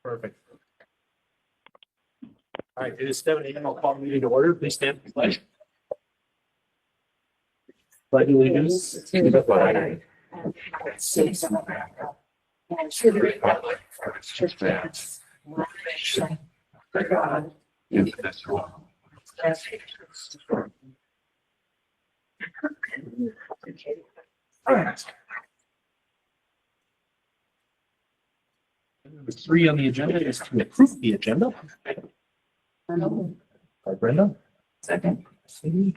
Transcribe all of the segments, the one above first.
Perfect. All right, it is 7 a.m. I'll call the meeting to order. Please stand for the pledge. Pledge allegiance to the flag of the States of America and to the republic for which it stands, one nation, under God, indivisible, with all right. Number 3 on the agenda is to approve the agenda. By Brenda. Second. Cindy.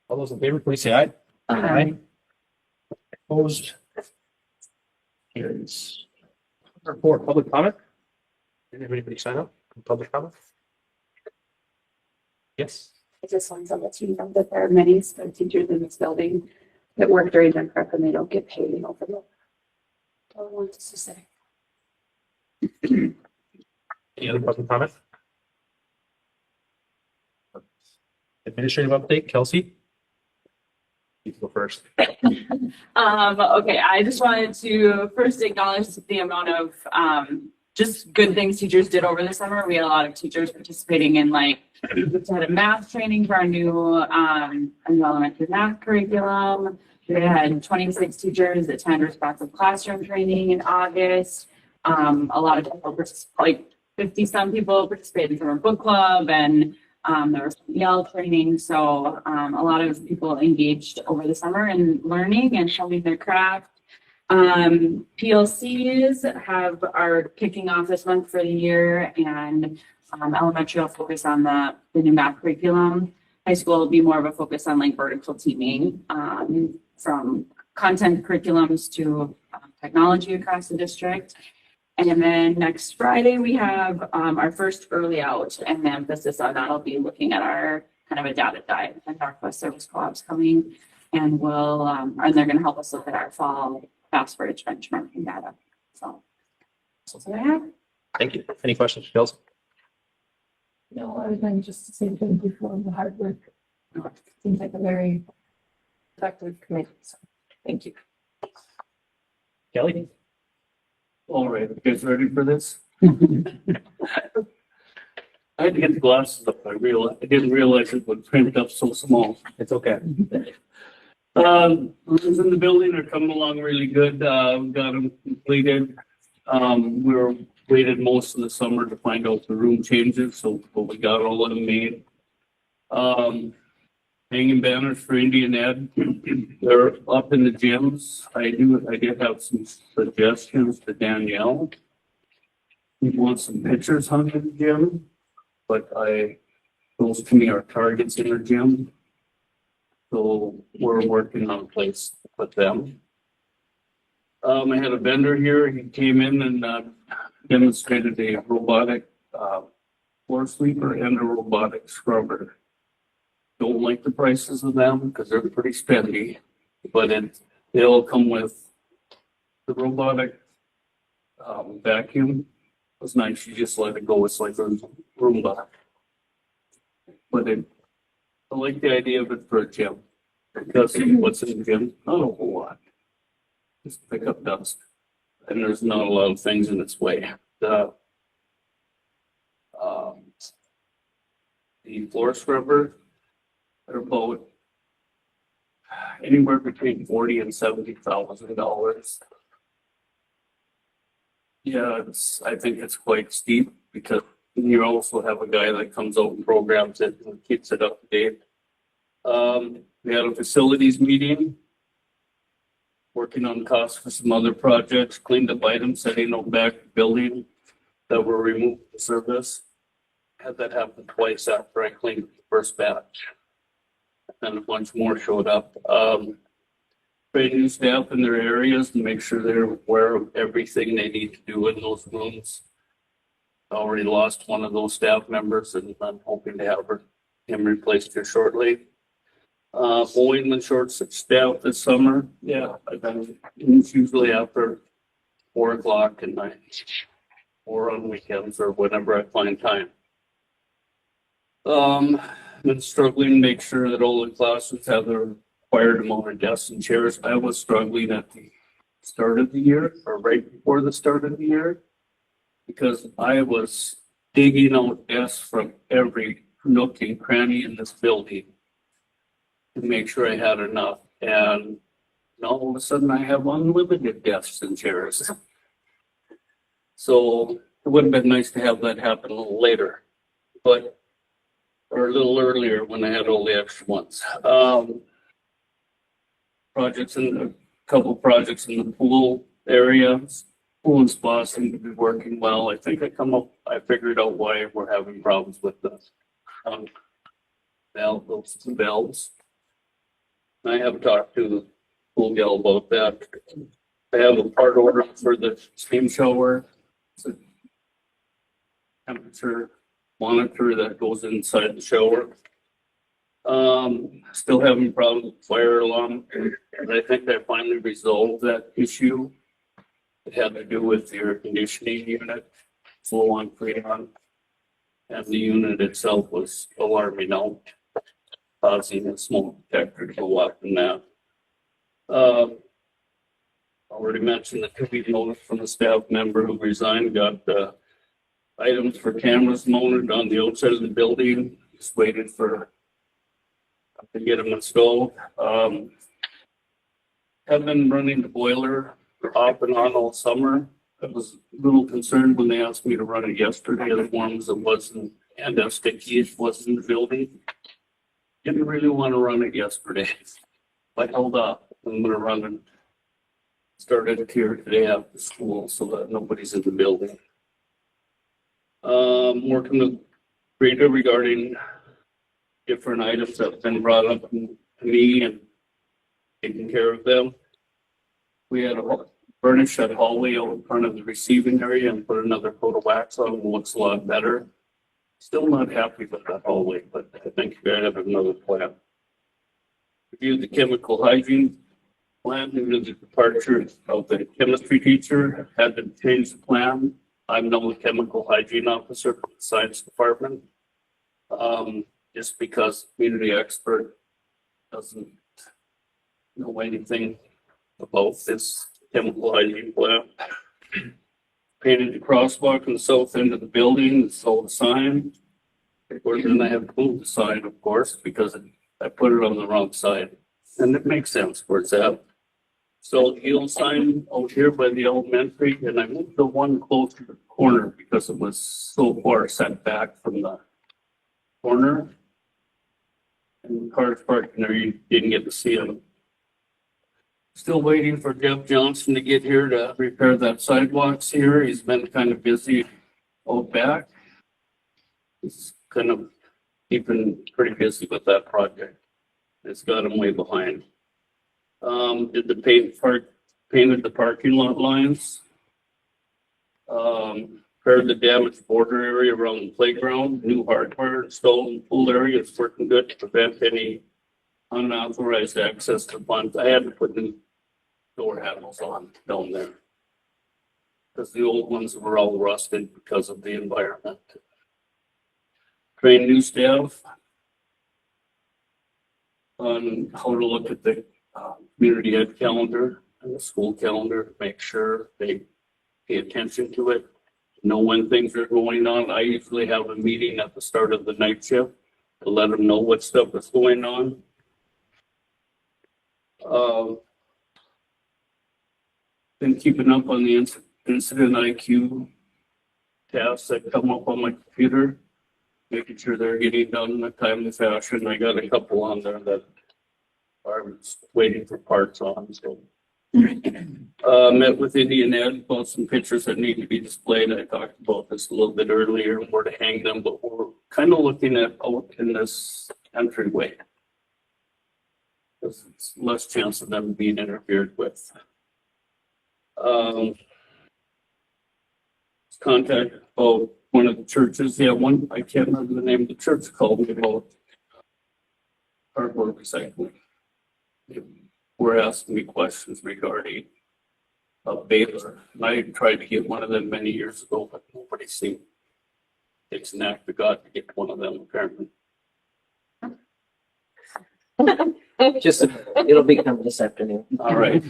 All those in favor, please say aye. Aye. Opposed? Carries. Number 4, public comment. Did anybody sign up for public comment? Yes. I just wanted to let you know that there are many school teachers in this building that work during their prep and they don't get paid over the. I wanted to say. Any other public comment? Administrative update, Kelsey. You can go first. Okay, I just wanted to first acknowledge the amount of just good things teachers did over the summer. We had a lot of teachers participating in we had a math training for our new elementary math curriculum. We had 26 teachers attend responsive classroom training in August. A lot of people, like 50 some people participated in our book club, and there was some EL training. So a lot of people engaged over the summer in learning and showing their craft. PLCs are kicking off this month for the year, and elementary will focus on the new math curriculum. High school will be more of a focus on vertical teaming, from content curriculums to technology across the district. And then next Friday, we have our first early out, and the emphasis on that will be looking at our kind of a data dive and Northwest Service Co-op's coming, and and they're going to help us look at our fall fast bridge benchmarking data. So that's what I have. Thank you. Any questions, Kelsey? No, other than just to say thank you for all the hard work. Seems like a very effective committee. So thank you. Kelly? All right, you guys ready for this? I had to get the glasses up. I didn't realize it would print up so small. It's okay. Rooms in the building are coming along really good. Got them completed. We were waited most of the summer to find out the room changes, but we got all of them made. Hanging banners for Indian Ed. They're up in the gyms. I did have some suggestions to Danielle. We want some pictures hung in the gym, but those to me are targets in the gym. So we're working on a place to put them. I had a vendor here. He came in and demonstrated a robotic floor sweeper and a robotic scrubber. Don't like the prices of them because they're pretty spendy, but they'll come with the robotic vacuum. It was nice. You just let it go. It's like a Roomba. But I like the idea of it for a gym. Because what's in the gym? Not a whole lot. Just pick up dust. And there's not a lot of things in its way. The floor scrubber, they're about anywhere between $40,000 and $70,000. Yeah, I think it's quite steep because you also have a guy that comes out and programs it and keeps it up to date. We had a facilities meeting, working on costs for some other projects, cleaned up items, setting out back building that were removed from service. Had that happen twice after I cleaned the first batch. And a bunch more showed up. Train new staff in their areas to make sure they're aware of everything they need to do in those rooms. I already lost one of those staff members, and I'm hoping to have him replaced here shortly. Mowing the short staff this summer. Yeah, it's usually after 4 o'clock at night or on weekends or whenever I find time. Been struggling to make sure that all the classes have the required amount of desks and chairs. I was struggling at the start of the year or right before the start of the year. Because I was digging out desks from every nook and cranny in this building to make sure I had enough. And all of a sudden I have unlimited desks and chairs. So it would have been nice to have that happen a little later, but, or a little earlier when I had all the extra ones. Couple projects in the pool area. Pool and spa seem to be working well. I think I figured out why we're having problems with the those two valves. I haven't talked to the pool gal about that. I have a part order for the steam shower. It's a temperature monitor that goes inside the shower. Still having problems with fire alarm, and I think I finally resolved that issue. It had to do with the air conditioning unit, flow on, freon, and the unit itself was alarming out, causing a smoke detector to go up and that. Already mentioned the 2-week notice from the staff member who resigned, got the items for cameras mounted on the outside of the building, just waited for to get them installed. Have been running the boiler off and on all summer. I was a little concerned when they asked me to run it yesterday, as warm as it wasn't, and as sticky as it was in the building. Didn't really want to run it yesterday. I held up. I'm going to run it. Started it here today after school so that nobody's in the building. Working with Rita regarding different items that have been brought up to me and taking care of them. We had a furnish that hallway out in front of the receiving area and put another coat of wax on. It looks a lot better. Still not happy with that hallway, but I think I have another plan. Reviewed the chemical hygiene plan due to the departure of the chemistry teacher. Had to change the plan. I'm now the chemical hygiene officer for the science department. Just because community expert doesn't know anything about this chemical hygiene plan. Painted the crosswalk on the south end of the building, installed the sign. Of course, then I have to move the sign, of course, because I put it on the wrong side. And it makes sense where it's at. So the old sign out here by the elementary, and I moved the one close to the corner because it was so far set back from the corner. And the cars parked in there, you didn't get to see them. Still waiting for Jeff Johnson to get here to repair that sidewalks here. He's been kind of busy out back. He's kind of keeping pretty busy with that project. It's got him way behind. Did the painted the parking lot lines. Repaired the damaged border area around the playground. New hardware installed in the pool area. It's working good to prevent any unauthorized access to funds. I had to put new door handles on down there because the old ones were all rusted because of the environment. Train new staff on how to look at the community ed calendar and the school calendar, make sure they pay attention to it, know when things are going on. I usually have a meeting at the start of the night shift to let them know what stuff is going on. Been keeping up on the incident IQ tasks that come up on my computer, making sure they're getting done in a timely fashion. I got a couple on there that I'm waiting for parts on. So, met with Indian Ed about some pictures that need to be displayed. I talked about this a little bit earlier, where to hang them, but we're kind of looking at out in this entryway. There's less chance of them being interfered with. Contact about one of the churches. Yeah, one, I can't remember the name of the church, called me about cardboard recycling. They were asking me questions regarding a baler. And I tried to get one of them many years ago, but nobody seemed. It's an act of God to get one of them, apparently. Just, it'll be coming this afternoon. All right.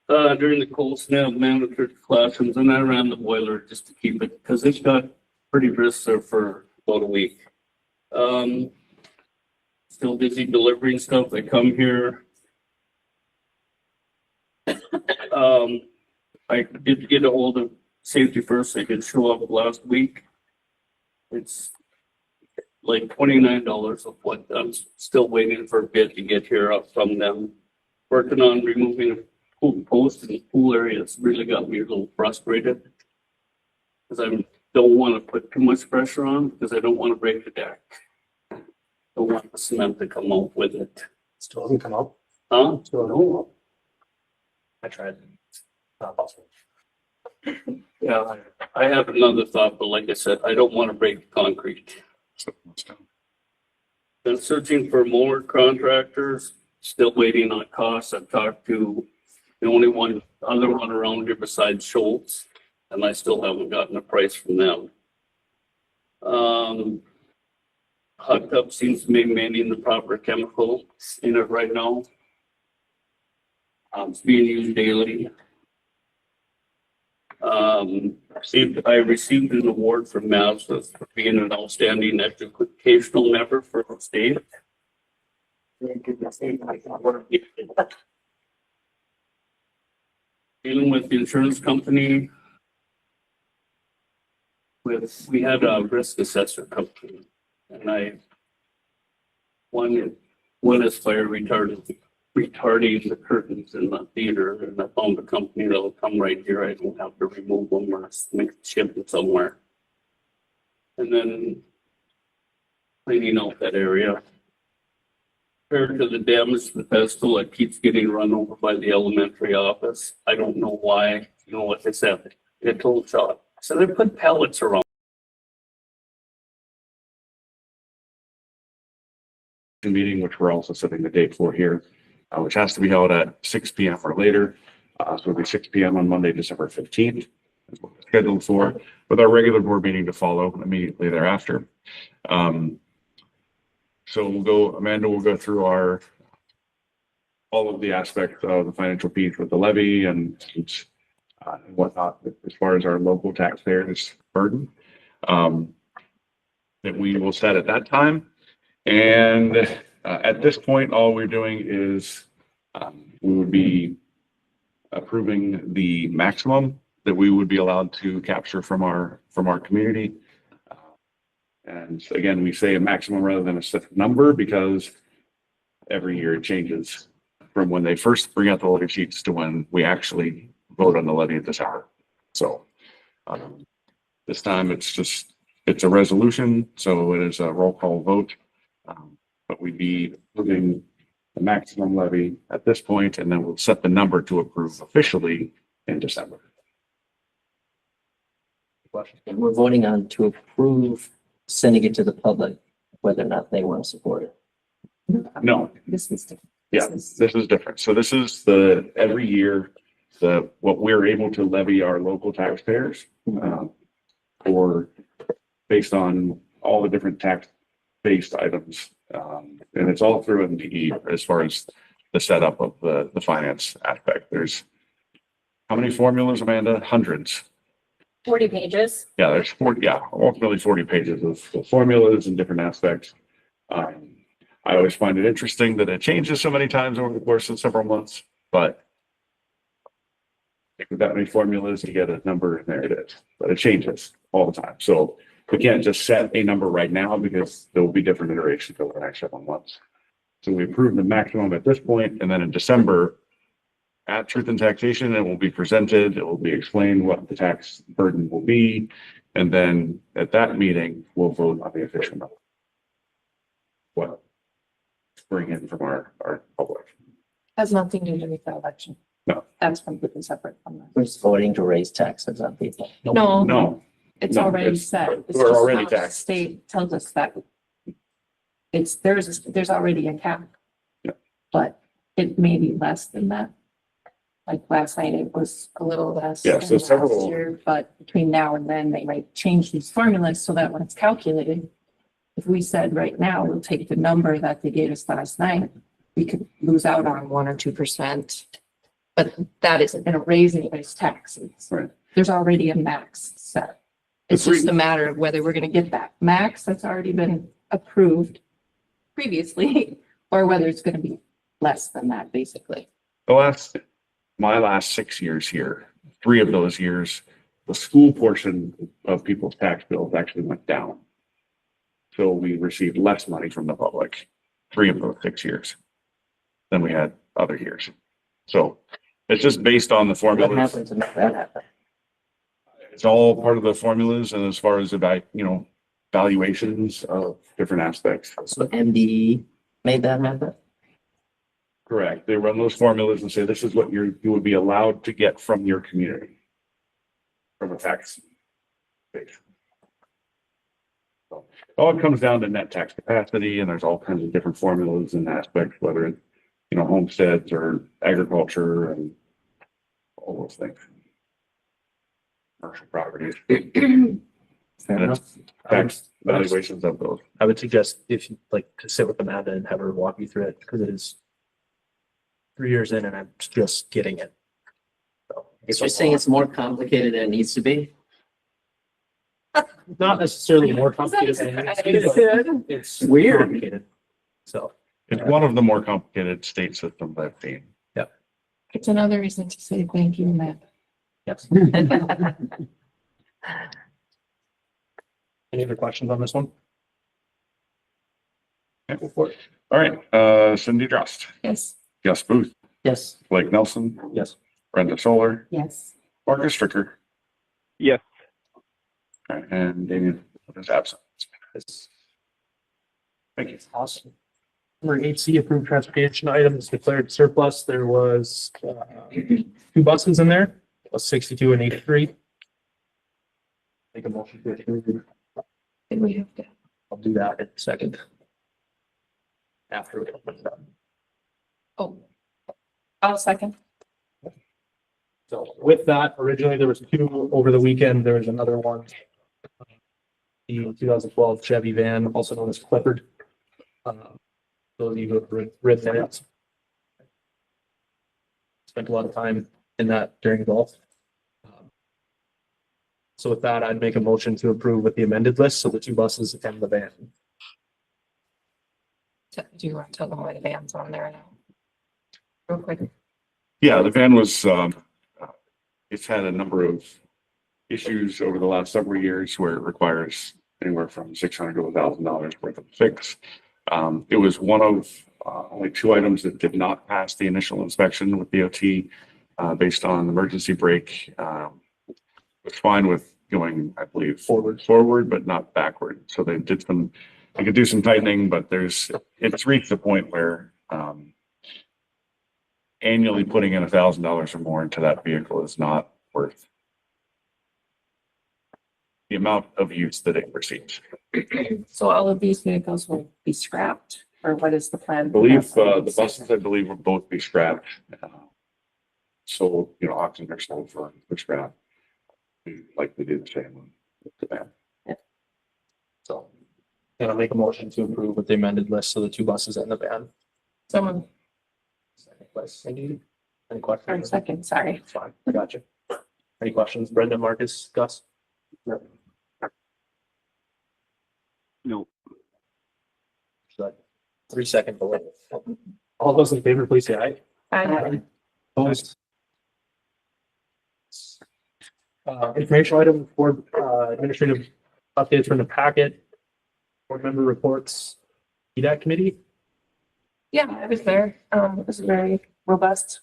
during the cold snap, monitored classrooms, and I ran the boiler just to keep it, because it got pretty brisk there for about a week. Still busy delivering stuff. I come here. I did get a hold of Safety First. They did show up last week. It's like $29 of what I'm still waiting for a bid to get here up from them. Working on removing a pool post in the pool area. It's really got me a little frustrated because I don't want to put too much pressure on because I don't want to break the deck. I don't want the cement to come out with it. Still hasn't come up. Huh? Still no. I tried. Not possible. Yeah, I have another thought, but like I said, I don't want to break the concrete. Been searching for more contractors, still waiting on costs. I've talked to the only other one around here besides Schultz, and I still haven't gotten a price from them. Hot tub seems to be maintaining the proper chemical in it right now. It's being used daily. I received an award from MASA for being an outstanding educational member for the state. Dealing with the insurance company. We had a risk assessor company, and one is fire retarding the curtains in the theater, and I found a company that'll come right here. I don't have to remove them or ship them somewhere. And then cleaning out that area. Compared to the damage to the pedestal, it keeps getting run over by the elementary office. I don't know why. You know what they said? They told Shot. So they put pallets around. Meeting, which we're also setting the date for here, which has to be held at 6 p.m. or later. So it'll be 6 p.m. on Monday, December 15th. That's what we're scheduled for, with our regular board meeting to follow immediately thereafter. So Amanda will go through all of the aspects of the financial piece with the levy and whatnot, as far as our local taxpayers' burden that we will set at that time. And at this point, all we're doing is we would be approving the maximum that we would be allowed to capture from our community. And again, we say a maximum rather than a set number because every year it changes from when they first bring out the levy sheets to when we actually vote on the levy in December. So this time it's a resolution, so it is a roll call vote. But we'd be approving the maximum levy at this point, and then we'll set the number to approve officially in December. And we're voting on to approve sending it to the public, whether or not they want to support it. No, This is different. yeah, this is different. So this is every year, what we're able to levy our local taxpayers for based on all the different tax-based items. And it's all through MDE as far as the setup of the finance aspect. There's how many formulas, Amanda? Hundreds. 40 pages. Yeah, there's 40, yeah, ultimately 40 pages of formulas and different aspects. I always find it interesting that it changes so many times over the course of several months, but with that many formulas, you get a number and there it is, but it changes all the time. So we can't just set a number right now because there will be different iterations over the next several months. So we approved the maximum at this point, and then in December, at Truth and Taxation, it will be presented, it will be explained what the tax burden will be, and then at that meeting, we'll vote on the official number. What bring in from our public. Has nothing to do with the election. No. That's completely separate from that. We're just voting to raise taxes on people. No, It's No, already it's- set. It's we're just already how the taxed. State tells us that there's already a cap. Yeah. But it may be less than that. Like last night, it was a little less. Yeah, than so last several- year, but between now and then, they might change these formulas so that when it's calculated, if we said right now, we'll take the number that they gave us last night, we could lose out on 1 or 2%. But that isn't gonna raise anybody's taxes. Right. There's already a max set. It's The three- just a matter of whether we're gonna get that max that's already been approved previously, or whether it's gonna be less than that, basically. My last 6 years here, 3 of those years, the school portion of people's tax bills actually went down. So we received less money from the public, 3 of those 6 years than we had other years. So it's just based on the What formulas. happens if that happens? It's all part of the formulas and as far as about, valuations of different aspects. So MDE made that happen? Correct. They run those formulas and say, this is what you would be allowed to get from your community. From a tax base. So it all comes down to net tax capacity and there's all kinds of different formulas and aspects, whether it's, homesteads or agriculture and all those things. Commercial properties, Fair enough. tax valuations of those. I would suggest if you like to sit with Amanda and have her walk you through it, because it is 3 years in and I'm just getting it. So So you're saying it's more complicated than it needs to be? not necessarily more complicated than it needs to be, but it's Weird. complicated. So It's one of the more complicated state systems I've seen. It's another reason to say thank you, Matt. yes. Any other questions on this one? Go for it. All right, Cindy Drost, Yes. Gus Booth, Yes. Blake Nelson, Yes. Brenda Solar, Yes. Marcus Stricker, Yes. all right, and Damian is absent. Thank you. Awesome. Number 8C, approved transportation items declared surplus. There was 2 buses in there, a 62 and 83. Make a motion to approve. Did we have to? I'll do that in a second. After we open it up. Oh. I'll second. So with that, originally there was 2 over the weekend. There was another one. The 2012 Chevy van, also known as Clifford. Those of you who have ridden it. Spent a lot of time in that during golf. So with that, I'd make a motion to approve with the amended list, so the 2 buses and the van. Do you want to tell them why the van's on there now? Real quick. Yeah, the van was, it's had a number of issues over the last several years where it requires anywhere from $600 to $1,000 worth of fix. It was one of only 2 items that did not pass the initial inspection with DOT based on emergency brake. It's fine with going, I believe, forward, but not backward. So they could do some tightening, but it's reached the point where annually putting in $1,000 or more into that vehicle is not worth the amount of use that it receives. So all of these vehicles will be scrapped, or what is the plan? I believe the buses, will both be scrapped. So, auctions are sold for scrap. We likely do the same with the van. So. And I'll make a motion to approve with the amended list, so the 2 buses and the van. Someone, Second place, Cindy. Any or questions? second, sorry. It's fine, I got you. Any questions, Brenda, Marcus, Gus? No. Like 3-second delay. All those in favor, please say aye. Opposed? Informational item for administrative updates from the packet. Board member reports, EDAC committee. Yeah, I was there. It was a very robust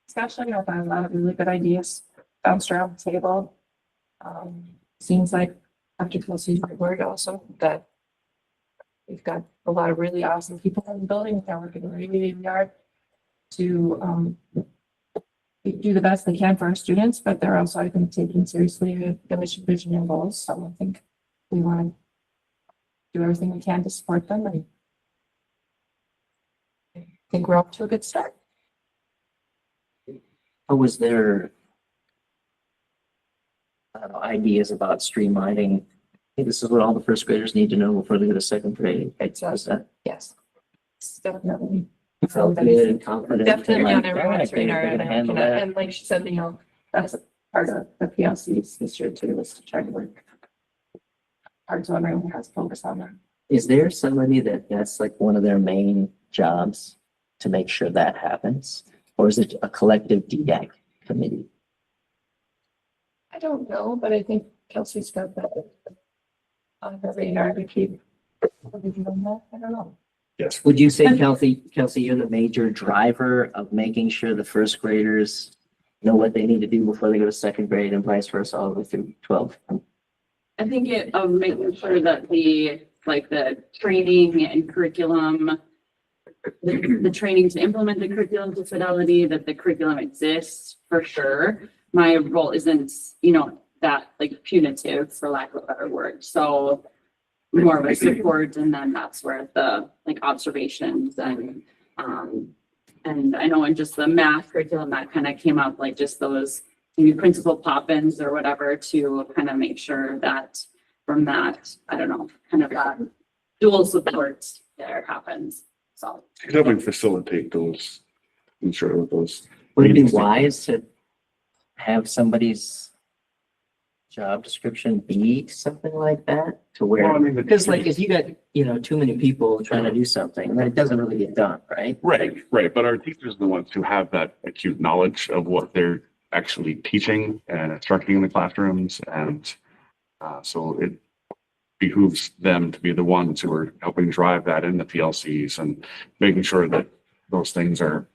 discussion. I found a lot of really good ideas bounced around the table. Seems like after Kelsey's word also that we've got a lot of really awesome people in the building. They're working really, really hard to do the best they can for our students, but they're also, I think, taking seriously the mission, vision, and goals. So I think we want to do everything we can to support them, and I think we're up to a good start. Or was there ideas about streamlining? I think this is what all the first graders need to know before they go to second grade. It says that, yes. It's definitely felt good and confident. Definitely on like, everyone's "All right, radar, they're and gonna handle that." and like she said, that's part of the PLCs this year too, was to try to work hard so everyone has focus on that. Is there somebody that's like one of their main jobs to make sure that happens? Or is it a collective DDAC committee? I don't know, but I think Kelsey's got that on her radar to keep everything on that. I don't know. Yes. Would you say, Kelsey, you're the major driver of making sure the first graders know what they need to do before they go to second grade and vice versa all the way through 12? I think of making sure that the training and curriculum, the training to implement the curriculum to fidelity, that the curriculum exists for sure. My role isn't, that like punitive, for lack of a better word. So more of a support, and then that's where the observations and I know in just the math curriculum that kind of came up, like just those maybe principal pop-ins or whatever, to kind of make sure that from that, I don't know, kind of that dual support there happens. So Definitely facilitate those, ensure that those. Would it be wise to have somebody's job description be something like that to Well, I where, mean, because like if you got, too many people trying to do something, then it doesn't really get done, right? Right. But our teachers are the ones who have that acute knowledge of what they're actually teaching and instructing in the classrooms. And so it behooves them to be the ones who are helping drive that in the PLCs and making sure that those things are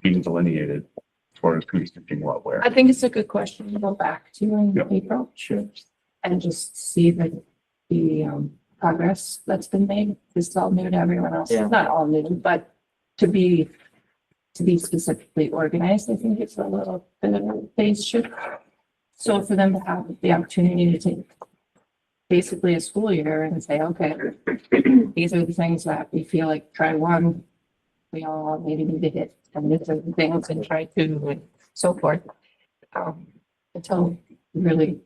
being delineated as far as who's teaching what where. I think it's a good question to go back to in Yep. April. Sure. And just see the progress that's been made. This is all new to everyone else. Yeah. Not all new, but to be specifically organized, I think it's a little bit of a phase shift. So for them to have the opportunity to take basically a school year and say, okay, these are the things that we feel like try one, we all maybe need to hit, and these are the things and try two, and so forth. Until we really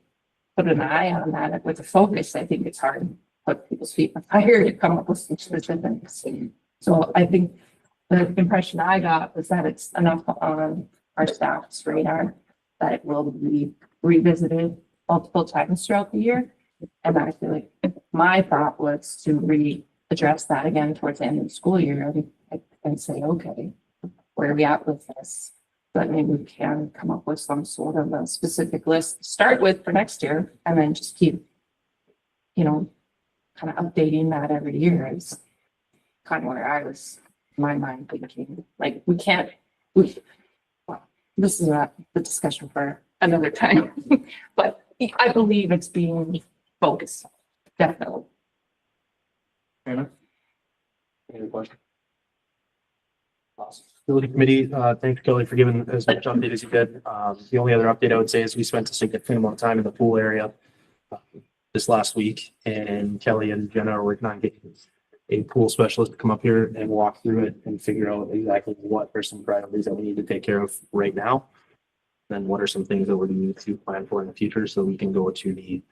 put an eye on that with a focus, I think it's hard to put people's feet on fire to come up with some specifics. So I think the impression I got was that it's enough on our staff's radar that it will be revisited multiple times throughout the year. And I feel like my thought was to readdress that again towards the end of the school year and say, okay, where are we at with this? But maybe we can come up with some sort of a specific list to start with for next year, and then just keep, kind of updating that every year is kind of where I was, in my mind, thinking, like, this is not the discussion for another time, but I believe it's being focused, definitely. Fair enough. Any other question? Awesome. Facility committee, thanks Kelly for giving as much update as you did. The only other update I would say is we spent a significant amount of time in the pool area this last week, and Kelly and Jenna are working on getting a pool specialist to come up here and walk through it and figure out exactly what are some priorities that we need to take care of right now. Then what are some things that we're going to need to plan for in the future so we can go to the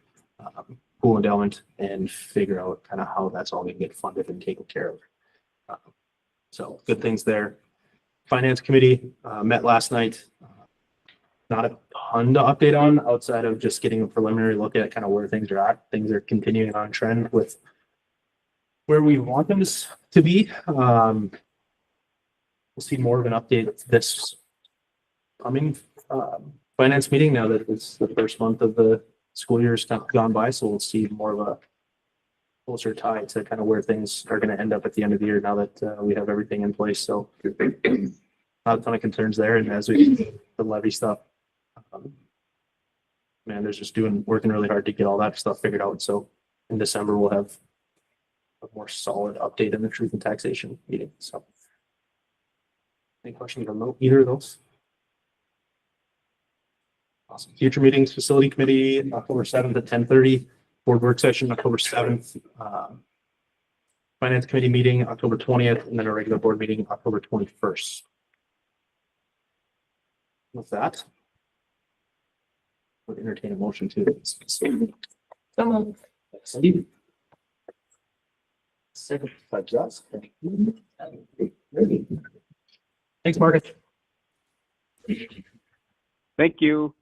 pool endowment and figure out kind of how that's all going to get funded and taken care of. So good things there. Finance committee met last night. Not a ton to update on outside of just getting a preliminary look at kind of where things are at. Things are continuing on trend with where we want them to be. We'll see more of an update this coming finance meeting now that it's the first month of the school year has gone by. So we'll see more of a closer tie to kind of where things are going to end up at the end of the year now that we have everything in place. So not a ton of concerns there. And as we do the levy stuff, Amanda's just working really hard to get all that stuff figured out. So in December, we'll have a more solid update in the truth and taxation meeting. So any questions on either of those? Awesome. Future meetings, facility committee, October 7th at 10:30, board work session, October 7th, finance committee meeting, October 20th, and then a regular board meeting, October 21st. With that, would entertain a motion to. Steve. Second by Josh. Ready. Thanks, Marcus. Thank you.